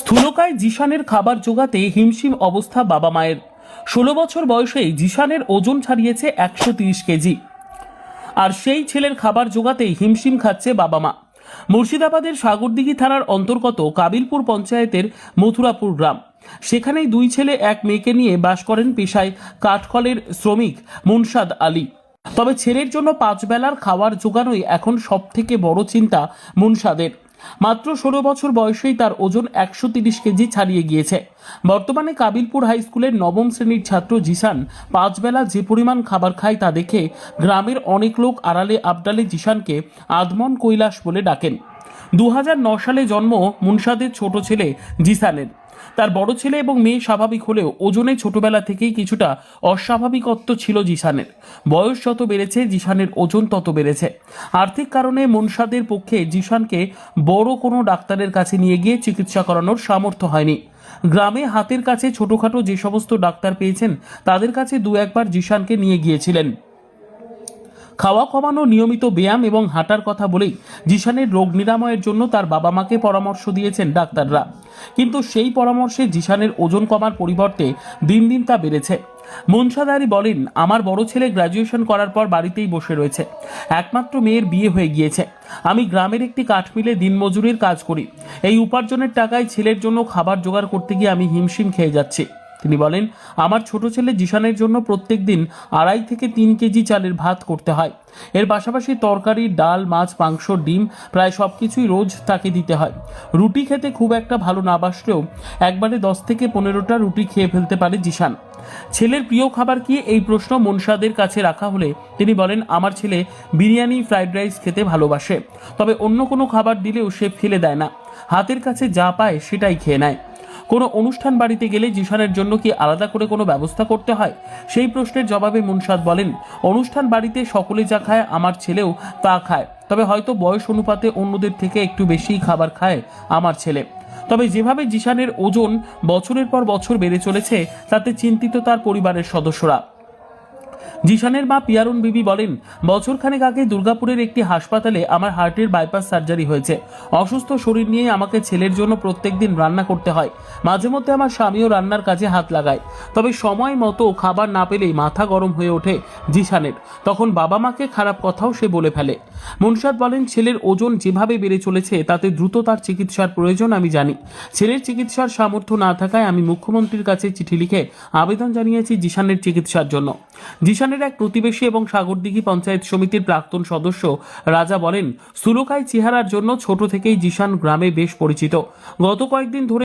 স্থূলকায় জিশানের খাবার জোগাতে হিমশিম অবস্থা বাবা মায়ের। 16 বছর বয়সেই জিশানের ওজন ছাড়িয়েছে 130 কেজি, আর সেই ছেলের খাবার জোগাতেই হিমশিম খাচ্ছে বাবা মা। মুর্শিদাবাদের সাগরদিঘি থানার অন্তর্গত কাবিলপুর পঞ্চায়েতের মথুরাপুর গ্রাম। সেখানেই দুই ছেলে এক মেয়েকে নিয়ে বাস করেন পেশায় কাঠকলের শ্রমিক মুনশাদ আলী। তবে ছেলের জন্য 5 বেলার খাবার জোগানোই এখন সব থেকে বড় চিন্তা মুনশাদের। মাত্র 16 বছর বয়সেই তার ওজন 130 কেজি ছাড়িয়ে গিয়েছে। বর্তমানে কাবিলপুর হাই স্কুলের 9ম শ্রেণীর ছাত্র জিশান 5 বেলা যে পরিমাণ খাবার খায় তা দেখে গ্রামের অনেক লোক আড়ালে আবডালে জিশানকে আদমন কৈলাস বলে ডাকেন। 2009 সালে জন্ম মুনশাদের ছোট ছেলে জিশানের। তার বড় ছেলে এবং মেয়ে স্বাভাবিক হলেও ওজনে ছোটবেলা থেকেই কিছুটা অস্বাভাবিকত্ব ছিল জিশানের। বয়স যত বেড়েছে জিশানের ওজন তত বেড়েছে। আর্থিক কারণে মুনশাদের পক্ষে জিশানকে বড় কোনো ডাক্তারের কাছে নিয়ে গিয়ে চিকিৎসা করানোর সামর্থ্য হয়নি। গ্রামে হাতের কাছে ছোটখাটো যে সমস্ত ডাক্তার পেয়েছেন তাদের কাছে 2-1 বার জিশানকে নিয়ে গিয়েছিলেন। খাওয়া কমানো, নিয়মিত ব্যায়াম এবং হাঁটার কথা বলেই জিশানের রোগ নিরাময়ের জন্য তার বাবা মাকে পরামর্শ দিয়েছেন ডাক্তাররা। কিন্তু সেই পরামর্শে জিশানের ওজন কমার পরিবর্তে দিন দিন তা বেড়েছে। মুনশাদ আলী বলেন, আমার বড় ছেলে গ্র্যাজুয়েশন করার পর বাড়িতেই বসে রয়েছে। একমাত্র মেয়ের বিয়ে হয়ে গিয়েছে। আমি গ্রামের একটি কাঠমিলে দিনমজুরির কাজ করি। এই উপার্জনের টাকায় ছেলের জন্য খাবার জোগাড় করতে গিয়ে আমি হিমশিম খেয়ে যাচ্ছি। তিনি বলেন, আমার ছোট ছেলে জিশানের জন্য প্রত্যেক দিন 2.5 থেকে 3 কেজি চালের ভাত করতে হয়। এর পাশাপাশি তরকারি, ডাল, মাছ, মাংস, ডিম প্রায় সবকিছুই রোজ তাকে দিতে হয়। রুটি খেতে খুব একটা ভালো না বাসলেও একবারে 10 থেকে 15টা রুটি খেয়ে ফেলতে পারে জিশান। ছেলের প্রিয় খাবার কি, এই প্রশ্ন মুনশাদের কাছে রাখা হলে তিনি বলেন, আমার ছেলে বিরিয়ানি, ফ্রাইড রাইস খেতে ভালোবাসে। তবে অন্য কোনো খাবার দিলেও সে ফেলে দেয় না। হাতের কাছে যা পায় সেটাই খেয়ে নেয়। কোনো অনুষ্ঠান বাড়িতে গেলে জিশানের জন্য কি আলাদা করে কোনো ব্যবস্থা করতে হয়? সেই প্রশ্নের জবাবে মুনশাদ বলেন, অনুষ্ঠান বাড়িতে সকলে যা খায় আমার ছেলেও তা খায়। তবে হয়তো বয়স অনুপাতে অন্যদের থেকে একটু বেশি খাবার খায় আমার ছেলে। তবে যেভাবে জিশানের ওজন বছরের পর বছর বেড়ে চলেছে তাতে চিন্তিত তার পরিবারের সদস্যরা। জিশানের মা পিয়ারুন বিবি বলেন, বছরখানেক আগে দুর্গাপুরের একটি হাসপাতালে আমার হার্টের বাইপাস সার্জারি হয়েছে। অসুস্থ শরীর নিয়ে আমাকে ছেলের জন্য প্রত্যেকদিন রান্না করতে হয়। মাঝে মধ্যে আমার স্বামীও রান্নার কাজে হাত লাগায়। তবে সময় মতো খাবার না পেলেই মাথা গরম হয়ে ওঠে জিশানের। তখন বাবা মাকে খারাপ কথাও সে বলে ফেলে। মুনশাদ বলেন, ছেলের ওজন যেভাবে বেড়ে চলেছে তাতে দ্রুত তার চিকিৎসার প্রয়োজন আমি জানি। ছেলের চিকিৎসার সামর্থ্য না থাকায় আমি মুখ্যমন্ত্রীর কাছে চিঠি লিখে আবেদন জানিয়েছি জিশানের চিকিৎসার জন্য। জিশানের এক প্রতিবেশী এবং সাগরদিঘি পঞ্চায়েত সমিতির প্রাক্তন সদস্য রাজা বলেন, স্থূলকায় চেহারার জন্য ছোট থেকেই জিশান গ্রামে বেশ পরিচিত। গত কয়েকদিন ধরে